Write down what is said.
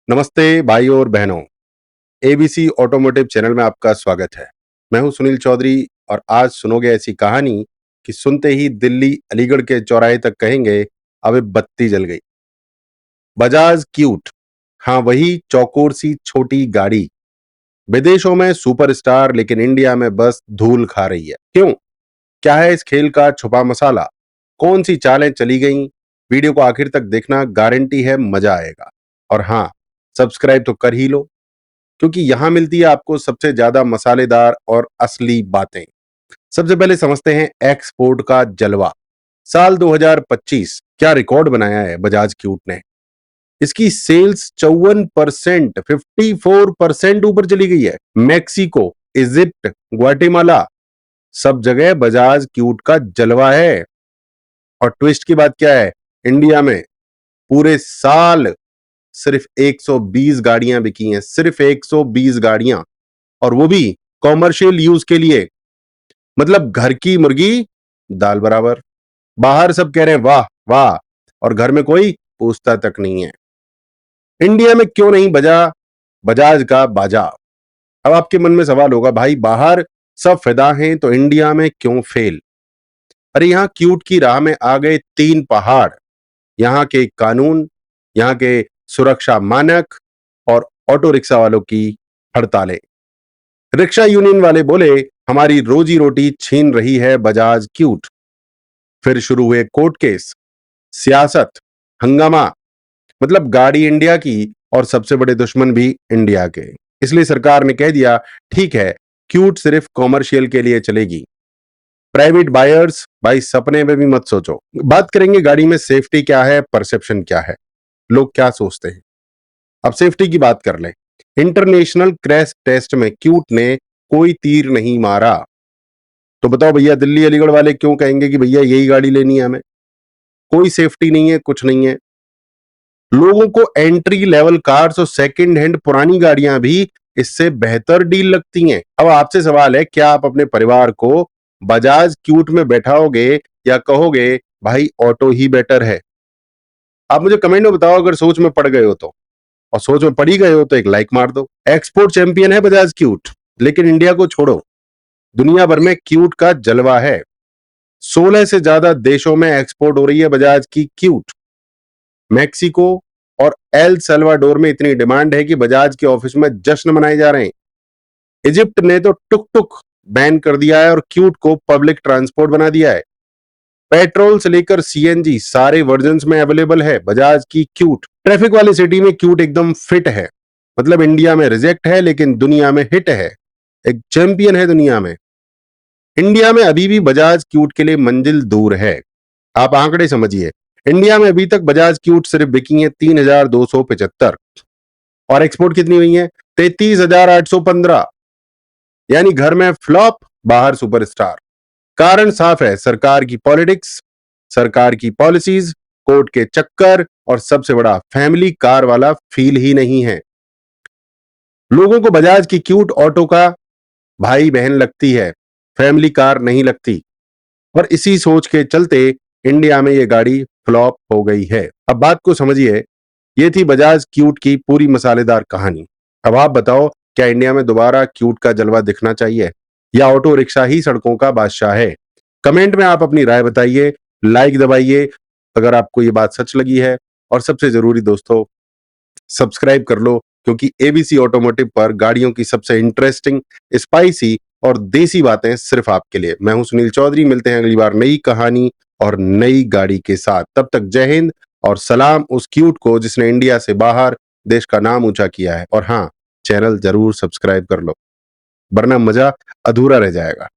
नमस्ते भाइयों और बहनों। एबीसी ऑटोमोटिव चैनल में आपका स्वागत है। मैं हूं सुनील चौधरी और आज सुनोगे ऐसी कहानी कि सुनते ही दिल्ली अलीगढ़ के चौराहे तक कहेंगे अबे बत्ती जल गई। बजाज क्यूट, हाँ वही चौकोर सी छोटी गाड़ी, विदेशों में सुपरस्टार लेकिन इंडिया में बस धूल खा रही है। क्यों? क्या है इस खेल का छुपा मसाला? कौन सी चालें चली गईं? वीडियो को आखिर तक देखना, गारंटी है मजा आएगा। और हाँ, सब्सक्राइब तो कर ही लो, क्योंकि यहां मिलती है आपको सबसे ज्यादा मसालेदार और असली बातें। सबसे पहले समझते हैं एक्सपोर्ट का जलवा। साल 2025 क्या रिकॉर्ड बनाया है बजाज क्यूट ने। इसकी सेल्स 54%, 54% ऊपर चली गई है। मैक्सिको, इजिप्ट, ग्वाटेमाला, सब जगह बजाज क्यूट का जलवा है। और ट्विस्ट की बात क्या है, इंडिया में पूरे साल सिर्फ 120 गाड़ियां बिकी हैं, सिर्फ 120 गाड़ियां, और वो भी कॉमर्शियल यूज के लिए। मतलब घर की मुर्गी दाल बराबर। बाहर सब कह रहे हैं वाह वाह, और घर में कोई पूछता तक नहीं है। इंडिया में क्यों नहीं बजा बजाज का बाजा? अब आपके मन में सवाल होगा, भाई बाहर सब फिदा हैं तो इंडिया में क्यों फेल? अरे यहां क्यूट की राह में आ गए 3 पहाड़। यहां के कानून, यहां के सुरक्षा मानक और ऑटो रिक्शा वालों की हड़तालें। रिक्शा यूनियन वाले बोले हमारी रोजी रोटी छीन रही है बजाज क्यूट। फिर शुरू हुए कोर्ट केस, सियासत, हंगामा। मतलब गाड़ी इंडिया की और सबसे बड़े दुश्मन भी इंडिया के। इसलिए सरकार ने कह दिया ठीक है, क्यूट सिर्फ कॉमर्शियल के लिए चलेगी। प्राइवेट बायर्स भाई सपने में भी मत सोचो। बात करेंगे गाड़ी में सेफ्टी क्या है, परसेप्शन क्या है, लोग क्या सोचते हैं। अब सेफ्टी की बात कर लें। इंटरनेशनल क्रैश टेस्ट में क्यूट ने कोई तीर नहीं मारा। तो बताओ भैया, दिल्ली अलीगढ़ वाले क्यों कहेंगे कि भैया यही गाड़ी लेनी है हमें? कोई सेफ्टी नहीं है, कुछ नहीं है। लोगों को एंट्री लेवल कार्स और सेकंड हैंड पुरानी गाड़ियां भी इससे बेहतर डील लगती हैं। अब आपसे सवाल है, क्या आप अपने परिवार को बजाज क्यूट में बैठाओगे या कहोगे भाई ऑटो ही बेटर है? आप मुझे कमेंट में बताओ अगर सोच में पड़ गए हो तो। और सोच में पड़ी गए हो तो एक लाइक मार दो। एक्सपोर्ट चैंपियन है बजाज क्यूट, लेकिन इंडिया को छोड़ो, दुनिया भर में क्यूट का जलवा है। 16 से ज्यादा देशों में एक्सपोर्ट हो रही है बजाज की क्यूट। मैक्सिको और एल सल्वाडोर में इतनी डिमांड है कि बजाज के ऑफिस में जश्न मनाए जा रहे हैं। इजिप्ट ने तो टुक टुक बैन कर दिया है और क्यूट को पब्लिक ट्रांसपोर्ट बना दिया है। पेट्रोल से लेकर सीएनजी सारे वर्जन्स में अवेलेबल है बजाज की क्यूट। ट्रैफिक वाली सिटी में क्यूट एकदम फिट है। मतलब इंडिया में रिजेक्ट है लेकिन दुनिया में हिट है, एक चैंपियन है दुनिया में। इंडिया में अभी भी बजाज क्यूट के लिए मंजिल दूर है। आप आंकड़े समझिए, इंडिया में अभी तक बजाज क्यूट सिर्फ बिकी है 3,275, और एक्सपोर्ट कितनी हुई है? 33,815। यानी घर में फ्लॉप, बाहर सुपरस्टार। कारण साफ है, सरकार की पॉलिटिक्स, सरकार की पॉलिसीज, कोर्ट के चक्कर, और सबसे बड़ा फैमिली कार वाला फील ही नहीं है। लोगों को बजाज की क्यूट ऑटो का भाई बहन लगती है, फैमिली कार नहीं लगती। और इसी सोच के चलते इंडिया में यह गाड़ी फ्लॉप हो गई है। अब बात को समझिए, ये थी बजाज क्यूट की पूरी मसालेदार कहानी। अब आप बताओ, क्या इंडिया में दोबारा क्यूट का जलवा दिखना चाहिए या ऑटो रिक्शा ही सड़कों का बादशाह है? कमेंट में आप अपनी राय बताइए, लाइक दबाइए अगर आपको ये बात सच लगी है, और सबसे जरूरी दोस्तों, सब्सक्राइब कर लो, क्योंकि एबीसी ऑटोमोटिव पर गाड़ियों की सबसे इंटरेस्टिंग, स्पाइसी और देसी बातें सिर्फ आपके लिए। मैं हूं सुनील चौधरी, मिलते हैं अगली बार नई कहानी और नई गाड़ी के साथ। तब तक जय हिंद और सलाम उस क्यूट को जिसने इंडिया से बाहर देश का नाम ऊंचा किया है। और हाँ, चैनल जरूर सब्सक्राइब कर लो, वरना मजा अधूरा रह जाएगा।